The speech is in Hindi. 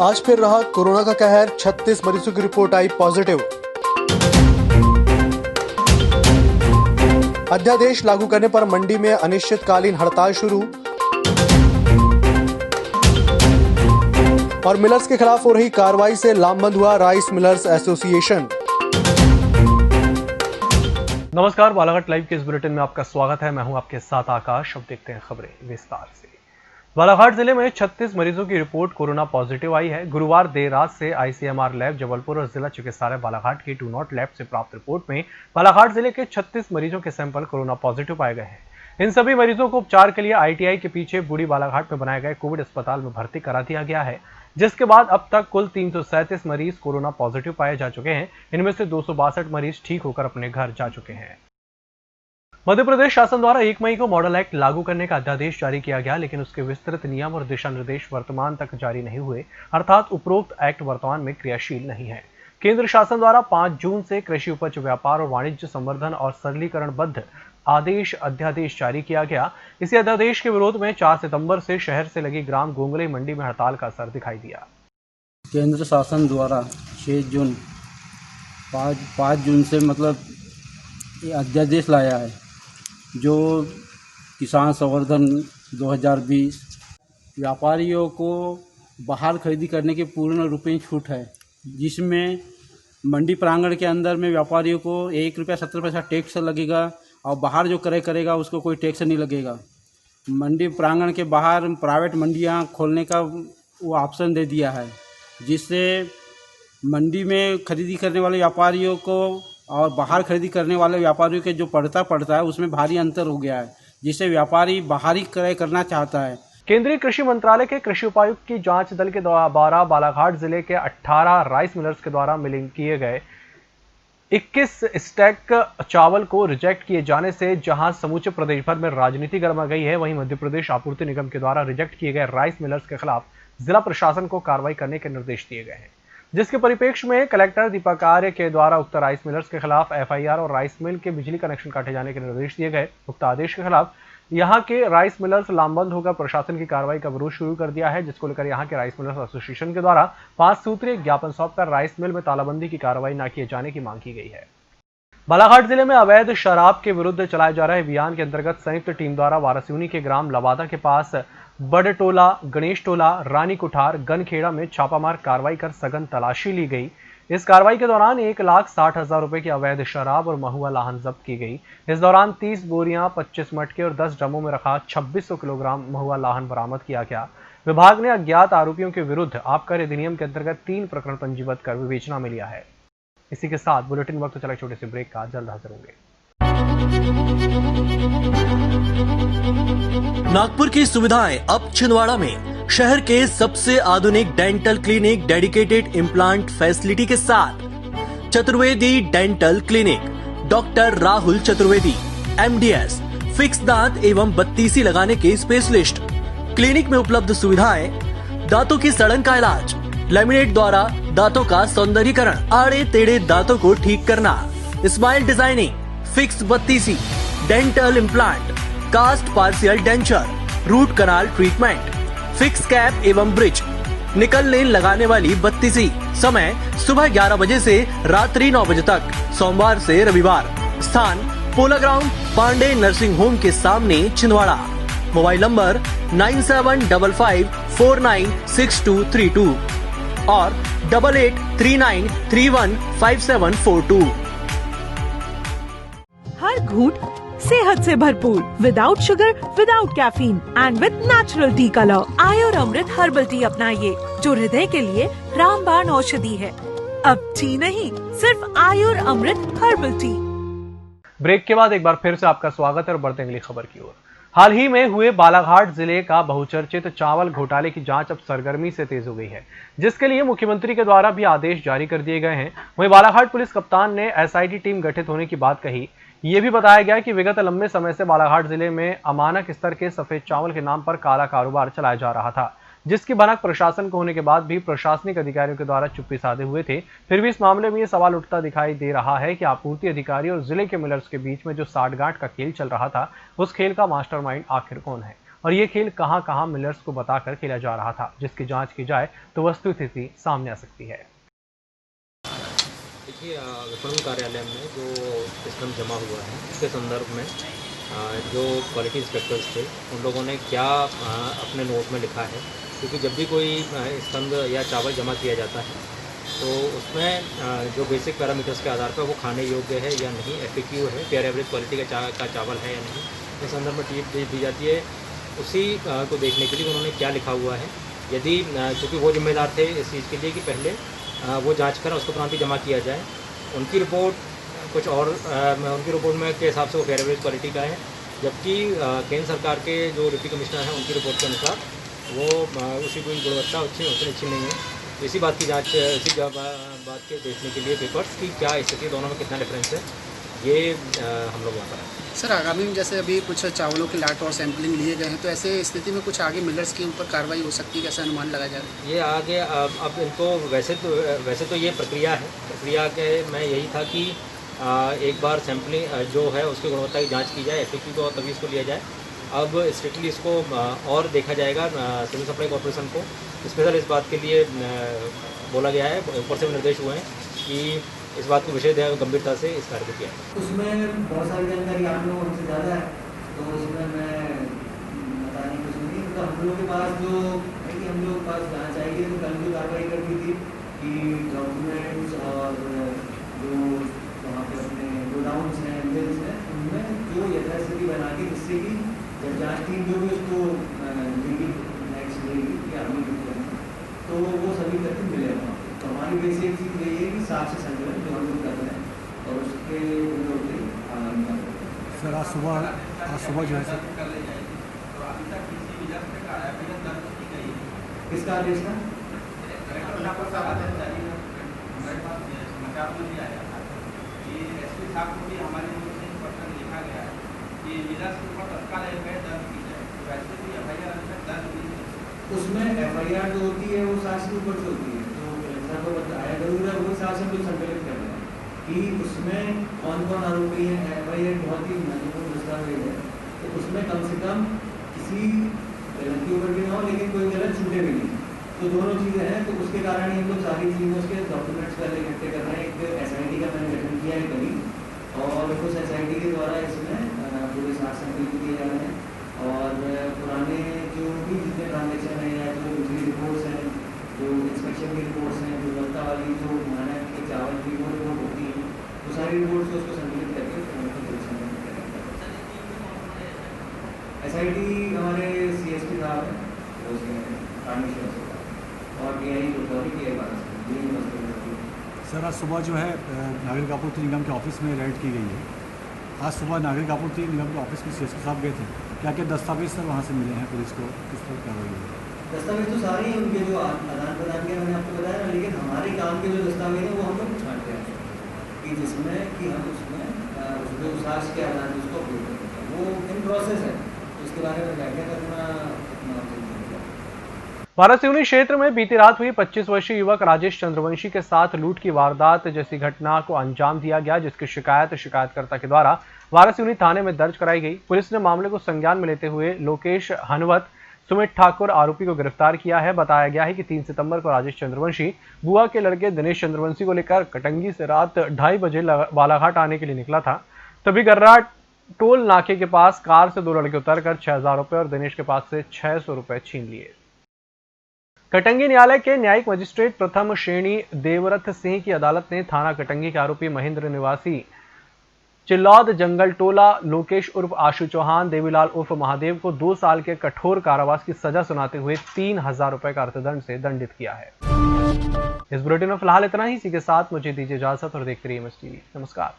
आज फिर रहा कोरोना का कहर, 36 मरीजों की रिपोर्ट आई पॉजिटिव। अध्यादेश लागू करने पर मंडी में अनिश्चितकालीन हड़ताल शुरू और मिलर्स के खिलाफ हो रही कार्रवाई से लामबंद हुआ राइस मिलर्स एसोसिएशन। नमस्कार, बालाघाट लाइव के इस बुलेटिन में आपका स्वागत है। मैं हूं आपके साथ आकाश। अब देखते हैं खबरें विस्तार से। बालाघाट जिले में 36 मरीजों की रिपोर्ट कोरोना पॉजिटिव आई है। गुरुवार देर रात से आईसीएमआर लैब जबलपुर और जिला चिकित्सालय बालाघाट के 2 नॉट लैब से प्राप्त रिपोर्ट में बालाघाट जिले के 36 मरीजों के सैंपल कोरोना पॉजिटिव पाए गए हैं। इन सभी मरीजों को उपचार के लिए आईटीआई के पीछे बूढ़ी बालाघाट में बनाए गए कोविड अस्पताल में भर्ती करा दिया गया है, जिसके बाद अब तक कुल 337 मरीज कोरोना पॉजिटिव पाए जा चुके हैं। इनमें से 262 मरीज ठीक होकर अपने घर जा चुके हैं। मध्य प्रदेश शासन द्वारा 1 मई को मॉडल एक्ट लागू करने का अध्यादेश जारी किया गया, लेकिन उसके विस्तृत नियम और दिशा निर्देश वर्तमान तक जारी नहीं हुए, अर्थात उपरोक्त एक्ट वर्तमान में क्रियाशील नहीं है। केंद्र शासन द्वारा 5 जून से कृषि उपज व्यापार और वाणिज्य संवर्धन और सरलीकरणबद्ध आदेश अध्यादेश जारी किया गया। इसी अध्यादेश के विरोध में 4 सितंबर से शहर से लगी ग्राम गोंगले मंडी में हड़ताल का असर दिखाई दिया। केंद्र शासन द्वारा 6 जून 5 जून से ये अध्यादेश लाया है, जो किसान संवर्धन 2020 व्यापारियों को बाहर खरीदी करने की पूर्ण रूपेण छूट है, जिसमें मंडी प्रांगण के अंदर में व्यापारियों को ₹1.70 टैक्स लगेगा और बाहर जो क्रय करेगा उसको कोई टैक्स नहीं लगेगा। मंडी प्रांगण के बाहर प्राइवेट मंडियां खोलने का वो ऑप्शन दे दिया है, जिससे मंडी में खरीदी करने वाले व्यापारियों को और बाहर खरीदी करने वाले व्यापारियों के जो पड़ता है उसमें भारी अंतर हो गया है, जिससे व्यापारी बाहर ही क्रय करना चाहता है। केंद्रीय कृषि मंत्रालय के कृषि उपायुक्त की जांच दल के द्वारा बालाघाट जिले के 18 राइस मिलर्स के द्वारा मिलिंग किए गए 21 स्टैक चावल को रिजेक्ट किए जाने से जहां समूचे प्रदेश भर में राजनीति गर्मा गई है, वहीं मध्य प्रदेश आपूर्ति निगम के द्वारा रिजेक्ट किए गए राइस मिलर्स के खिलाफ जिला प्रशासन को कार्रवाई करने के निर्देश दिए गए हैं, जिसके परिप्रेक्ष्य में कलेक्टर दीपक आर्य के द्वारा उक्त राइस मिलर्स के खिलाफ एफआईआर और राइस मिल के बिजली कनेक्शन काटे जाने के निर्देश दिए गए। उक्त आदेश के खिलाफ यहां के राइस मिलर्स लामबंद होकर प्रशासन की कार्रवाई का विरोध शुरू कर दिया है, जिसको लेकर यहां के राइस मिलर्स एसोसिएशन के द्वारा 5 सूत्रीय ज्ञापन सौंपकर राइस मिल में तालाबंदी की कार्रवाई न किए जाने की मांग की गई है। बालाघाट जिले में अवैध शराब के विरुद्ध चलाए जा रहे अभियान के अंतर्गत संयुक्त टीम द्वारा वारासिवनी के ग्राम लवादा के पास बड़टोला, गणेश टोला, रानी कुठार, गनखेड़ा में छापामार कार्रवाई कर सघन तलाशी ली गई। इस कार्रवाई के दौरान 1,60,000 रुपए की अवैध शराब और महुआ लाहन जब्त की गई। इस दौरान 30 बोरियां, 25 मटके और 10 ड्रमों में रखा 2600 किलोग्राम महुआ लाहन बरामद किया गया। विभाग ने अज्ञात आरोपियों के विरुद्ध आबकारी अधिनियम के अंतर्गत 3 प्रकरण पंजीबद्ध कर विवेचना में लिया है। इसी के साथ बुलेटिन वक्त चला छोटे से ब्रेक का, जल्द हाजिर होंगे। नागपुर की सुविधाएं अब छिंदवाड़ा में। शहर के सबसे आधुनिक dental clinic dedicated implant facility के साथ Chaturvedi dental clinic, doctor Rahul Chaturvedi, MDS, fix दांत एवं बत्तीसी लगाने के स्पेशलिस्ट। क्लिनिक में उपलब्ध सुविधाएं: दांतों की सड़न का इलाज, लैमिनेट द्वारा दांतों का सौंदर्यीकरण, आड़े टेढ़े दांतों को ठीक करना, स्माइल डिजाइनिंग, फिक्स बत्तीसी, dental implant, cast partial denture, root canal treatment, fix cap एवं ब्रिज, निकल लेन लगाने वाली बत्तीसी। समय सुबह 11 बजे से रात्रि 9 बजे तक, सोमवार से रविवार। स्थान पोला ग्राउंड, पांडे नर्सिंग होम के सामने, छिंदवाड़ा। मोबाइल नंबर 9755496232 और 8839315742। हर घूंट सेहत से भरपूर, without sugar, without caffeine and with natural tea colour. Ayur Amrit herbal tea अपनाइए, जो हृदय के लिए रामबाण औषधि है। अब टी नहीं, सिर्फ आयुर अमृत हर्बल टी। ब्रेक के बाद एक बार फिर से आपका स्वागत है और बढ़ते अगली खबर की ओर। हाल ही में हुए बालाघाट जिले का बहुचर्चित चावल घोटाले की जांच अब सरगर्मी से तेज हो गई है, जिसके लिए मुख्यमंत्री के द्वारा भी आदेश जारी कर दिए गए हैं। वहीं बालाघाट पुलिस कप्तान ने SIT टीम गठित होने की बात कही। ये भी बताया गया कि विगत लंबे समय से बालाघाट जिले में अमानक स्तर के सफेद चावल के नाम पर काला कारोबार चलाया जा रहा था, जिसकी भनक प्रशासन को होने के बाद भी प्रशासनिक अधिकारियों के द्वारा चुप्पी साधे हुए थे। फिर भी इस मामले में ये सवाल उठता दिखाई दे रहा है कि आपूर्ति अधिकारी और जिले के मिलर्स के बीच में जो साठगांठ का खेल चल रहा था, उस खेल का मास्टरमाइंड आखिर कौन है और ये खेल कहां कहां मिलर्स को बताकर खेला जा रहा था, जिसकी जांच की जाए तो वस्तुस्थिति सामने आ सकती है। देखिए, विपणन कार्यालय में जो सिस्टम जमा हुआ है उसके संदर्भ में जो क्वालिटी इंस्पेक्टर्स थे उन लोगों ने क्या अपने नोट में लिखा है, क्योंकि जब भी कोई स्तंभ या चावल जमा किया जाता है तो उसमें जो बेसिक पैरामीटर्स के आधार पर वो खाने योग्य है या नहीं, FAQ है, फेयर एवरेज क्वालिटी का चावल है या नहीं, इस संदर्भ में टिप दी जाती है। उसी को देखने के लिए उन्होंने क्या लिखा हुआ है, यदि चूँकि वो जिम्मेदार थे इस चीज़ के लिए कि पहले वो जांच कर उसके उपरांत ही जमा किया जाए, उनकी रिपोर्ट कुछ और उनकी रिपोर्ट में के हिसाब से वो फेयर एवरेज क्वालिटी का है, जबकि केंद्र सरकार के जो डिप्टी कमिश्नर हैं उनकी रिपोर्ट के अनुसार वो उसी की गुणवत्ता उतनी अच्छी नहीं है। इसी बात की जांच, इसी बात के देखने के लिए पेपर्स की क्या स्थिति, दोनों में कितना डिफरेंस है, ये हम लोग वहाँ पर है। सर, आगामी में जैसे अभी कुछ चावलों के लाट और सैंपलिंग लिए गए हैं, तो ऐसे स्थिति में कुछ आगे मिलर्स के ऊपर कार्रवाई हो सकती है, कैसा अनुमान लगाया जा रहा है? ये आगे अब इनको वैसे तो ये प्रक्रिया के में यही था कि एक बार सैंपलिंग जो है उसकी गुणवत्ता की जांच की जाए, FAQ को, तभी इसको लिया जाए। अब स्ट्रिक्टली इसको और देखा जाएगा। सिविल सप्लाई कॉर्पोरेशन को स्पेशल इस बात के लिए बोला गया है, ऊपर से निर्देश हुए हैं कि इस बात को विशेष गंभीरता से इस कार्य को किया है। उसमें बहुत सारी जानकारी आप लोगों से ज़्यादा है, तो उसमें मैं बताने कुछ नहीं। तो हम लोगों के पास जो है कि हम लोग के पास जाँच आएगी तो कल जो कार्रवाई कर दी थी कि डॉक्यूमेंट्स और जो वहाँ पे अपने गोडाउन्स हैं, मिल्स हैं, उनमें जो यथास्थिति बना के, जिससे कि जब जाँच टीम जो भी उसको देगी नेक्स्ट देगी या अगली वीक, तो वो सभी करके मिलेगा। तो हमारी बेसिक चीज़ यही है कि साफ से संकलन जो हम लोग कर रहे हैं और उसके सर आज सुबह जो है सर किसका आदेश था? उसमें FIR जो होती है वो साक्ष्य के ऊपर से होती है, तो कलेक्टर को बताया जरूर है, वो साक्ष्य हम लोग संकलित कर रहे हैं कि उसमें कौन कौन आरोपी है। FIR बहुत ही महत्वपूर्ण दस्तावेज है, तो उसमें कम से कम किसी गलत के ऊपर भी ना हो, लेकिन कोई गलत छूटे भी नहीं, तो दोनों चीज़ें हैं। तो उसके कारण ही हम लोग सारी चीज़ों उसके डॉक्यूमेंट्स पहले इकट्ठे कर रहे हैं। एक SIT का मैंने गठन किया है कभी, और उस SIT के द्वारा इसमें पूरे साक्ष्य संकलित किए जा रहे हैं। और पुराने जो भी जितने ट्रांजेक्शन हैं या जो दूसरी रिपोर्ट्स हैं, जो इंस्पेक्शन की रिपोर्ट्स हैं, गुणवत्ता वाली जो मानक के चावल की वो रिपोर्ट होती है, तो सारी रिपोर्ट्स को उसको संकलित करके उनको परीक्षण करेंगे। SIT हमारे CSP साहब हैं, और DI सर आज सुबह जो है नागरिक आपूर्ति निगम के ऑफिस में रेड की गई है। आज सुबह नागरिक आपूर्ति निगम के ऑफिस में CSP साहब गए थे, क्या क्या दस्तावेज सर वहाँ से मिले हैं पुलिस को, किस तरह कार्रवाई हुई? दस्तावेज तो सारे ही उनके जो आदान प्रदान के मैंने आपको बताया ना, लेकिन हमारे काम के जो दस्तावेज हैं वो हम लोग छांटते हैं कि जिसमें कि हम उसमें उस साक्ष्य के आधार पर उसको अपलोड करते हैं। वो इन प्रोसेस है, तो इसके बारे में व्याख्या करना। वारासिवनी क्षेत्र में बीती रात हुई 25 वर्षीय युवक राजेश चंद्रवंशी के साथ लूट की वारदात जैसी घटना को अंजाम दिया गया, जिसकी शिकायतकर्ता के द्वारा वारासिवनी थाने में दर्ज कराई गई। पुलिस ने मामले को संज्ञान में लेते हुए लोकेश हनवत, सुमित ठाकुर आरोपी को गिरफ्तार किया है। बताया गया है कि 3 सितंबर को राजेश चंद्रवंशी बुआ के लड़के दिनेश चंद्रवंशी को लेकर कटंगी से रात 2:30 बजे बालाघाट आने के लिए निकला था। तभी गर्रा टोल नाके के पास कार से 2 लड़के उतरकर 6000 रुपए और दिनेश के पास से 600 रुपए छीन लिए। कटंगी न्यायालय के न्यायिक मजिस्ट्रेट प्रथम श्रेणी देवरथ सिंह की अदालत ने थाना कटंगी के आरोपी महेंद्र निवासी चिल्लौद जंगल टोला लोकेश उर्फ आशु चौहान, देवीलाल उर्फ महादेव को 2 साल के कठोर कारावास की सजा सुनाते हुए 3000 रुपए का अर्थदंड से दंडित किया है। इस बुलेटिन में फिलहाल इतना ही। इसी के साथ मुझे दीजिए इजाजत और देखते रहिए MS TV। नमस्कार।